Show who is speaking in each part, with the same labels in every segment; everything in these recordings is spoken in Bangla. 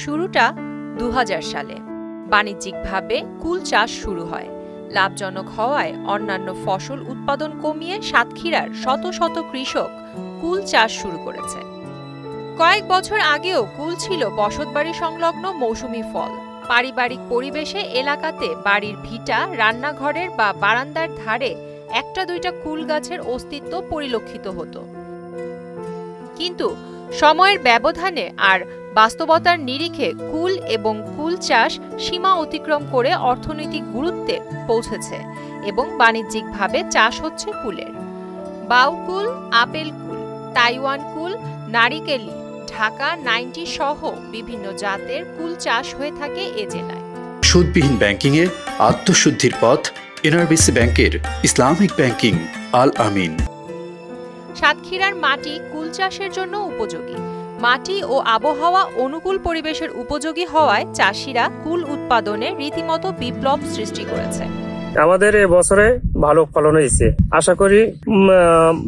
Speaker 1: শুরুটা ২০০০ সালে বাণিজ্যিকভাবে কুল চাষ শুরু হয়। লাভজনক হওয়ায় অন্যান্য ফসল উৎপাদন কমিয়ে সাতক্ষীরার শত শত কৃষক কুল চাষ শুরু করেছে। কয়েক বছর আগেও কুল ছিল বসতবাড়ি সংলগ্ন মৌসুমী ফল। পারিবারিক পরিবেশে এলাকাতে বাড়ির ভিটা, রান্নাঘরের বা বারান্দার ধারে একটা দুইটা কুল গাছের অস্তিত্ব পরিলক্ষিত হতো। কিন্তু সময়ের ব্যবধানে আর বাস্তবতার নিরিখে কুল এবং কুল চাষ সীমা অতিক্রম করে অর্থনৈতিক গুরুত্বে পৌঁছেছে এবং বাণিজ্যিকভাবে চাষ হচ্ছে কুলের। বাউকুল, আপেল কুল, তাইওয়ান কুল, নারিকেলি, ঢাকা 90 সহ বিভিন্ন জাতের কুল চাষ হয়ে থাকে এ জেলায়।
Speaker 2: সুদবিহীন ব্যাংকিংয়ে আত্মশুদ্ধির পথ এনআরবিসি ব্যাংকের ইসলামিক ব্যাংকিং আল আমিন।
Speaker 1: সাতক্ষীরার মাটি কুল চাষের জন্য উপযোগী। মাটি ও আবহাওয়া অনুকূল পরিবেশের উপযোগী হওয়ায় চাষিরা কুল উৎপাদনে রীতিমতো বিপ্লব সৃষ্টি করেছে।
Speaker 3: আমাদের এবছরে ভালো ফলন হয়েছে, আশা করি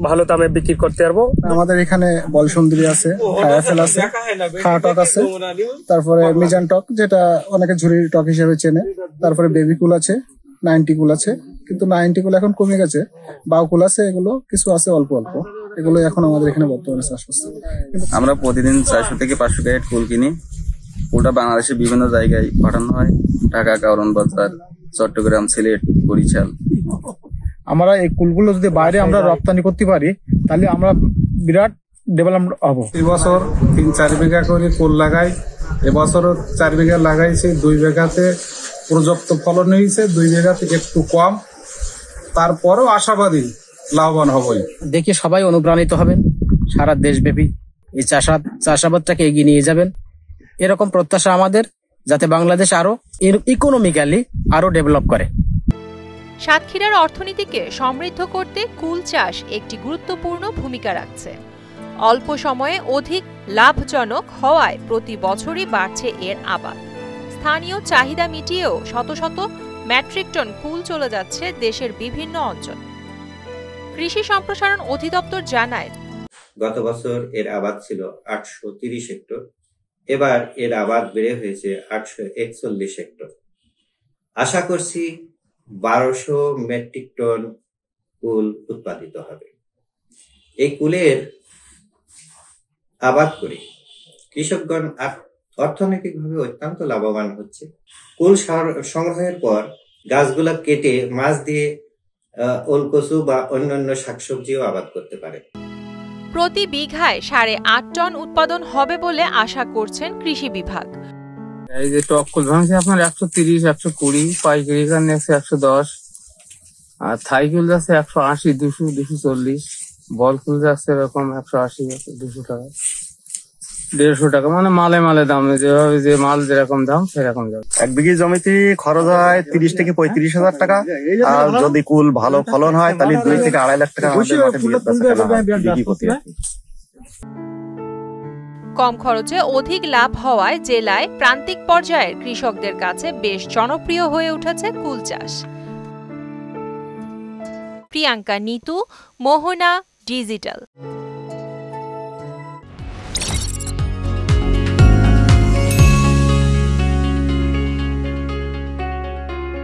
Speaker 3: ভালো দামে বিক্রি করতে পারবো।
Speaker 4: আমাদের এখানে বলসুন্দরী আছে, খায়াফেল আছে, খাওয়া টক আছে, তারপরে মিজান টক যেটা অনেকে ঝুড়ির টক হিসেবে চেনে, তারপরে বেবি কুল আছে, 90 কুল আছে, কিন্তু 90 কুল এখন কমে গেছে। বাউ কুল আছে, এগুলো কিছু আছে অল্প অল্প, এগুলো এখন আমাদের এখানে বর্তমানে চাষ করছে।
Speaker 5: আমরা প্রতিদিন 400 থেকে 500 ক্যারেট কুল কিনি। কুলটা বাংলাদেশের বিভিন্ন জায়গায় পাঠানো হয়, ঢাকা, কারণ বাজার, চট্টগ্রাম, সিলেট, বরিশাল।
Speaker 4: আমরা এই কুলগুলো যদি বাইরে আমরা রপ্তানি করতে পারি তাহলে আমরা বিরাট ডেভেলপমেন্ট হবো।
Speaker 6: এবছর 3-4 বিঘা করে কুল লাগাই, এবছর 4 বিঘা লাগাইছি, 2 বিঘাতে পর্যাপ্ত ফলন হয়েছে, 2 বিঘাতে একটু কম, তারপরেও আশাবাদী লাভবান হবই।
Speaker 7: দেখি সবাই অনুপ্রাণিত হবেন, সারা দেশব্যাপী এই চাষাবাদটাকে এগিয়ে নিয়ে যাবেন, এরকম প্রত্যাশা আমাদের, যাতে বাংলাদেশ আরো ইকোনমিক্যালি আরো ডেভেলপ করে।
Speaker 1: সাতক্ষীরার অর্থনীতিকে সমৃদ্ধ করতে কুল চাষ একটি গুরুত্বপূর্ণ ভূমিকা রাখছে। অল্প সময়ে অধিক লাভজনক হওয়ায় প্রতি বছরই বাড়ছে এর আবাদ। স্থানীয় চাহিদা মিটিয়েও শত শত মেট্রিক টন কুল চলে যাচ্ছে দেশের বিভিন্ন অঞ্চল। কৃষি সম্প্রসারণ অধিদপ্তর জানায়,
Speaker 8: গত বছর এর আবাদ ছিল 830 হেক্টর, এবার এর আবাদ বেড়ে হয়েছে 841 হেক্টর। আশা করছি 1200 মেট্রিক টন কুল উৎপাদিত হবে। এই কুলের আবাদ করে কৃষকগণ অর্থনৈতিকভাবে অত্যন্ত লাভবান হচ্ছে। কুল সংগ্রহের পর গাছগুলা কেটে মাছ দিয়ে ওলকচু বা অন্যান্য শাকসবজিও আবাদ করতে পারে।
Speaker 1: প্রতি বিঘায় 8.5 টন উৎপাদন হবে বলে আশা করছেন কৃষি বিভাগ।
Speaker 3: এই যে টক কুল ভাঙছে আপনার 130, 120, পাইকারি কারণে 110, আর থাই কুল যাচ্ছে 180, 200, 240, বল কুল যাচ্ছে এরকম 180, 200 টাকা, 150 টাকা, মানে মালে মালে দাম, যেভাবে যে মাল যেরকম দাম সেরকম যাবে।
Speaker 9: 1 বিঘি জমিতে খরচ হয় 30 থেকে 35 হাজার টাকা, আর যদি কুল ভালো ফলন হয় তাহলে 2 থেকে 2.5 লাখ টাকা বিক্রি করতে হয়।
Speaker 1: কম খরচে অধিক লাভ হওয়ায় জেলায় প্রান্তিক পর্যায়ের কৃষকদের কাছে বেশ জনপ্রিয় হয়ে উঠেছে কুল চাষ। প্রিয়াঙ্কা, নিতু, মোহনা, ডিজিটাল।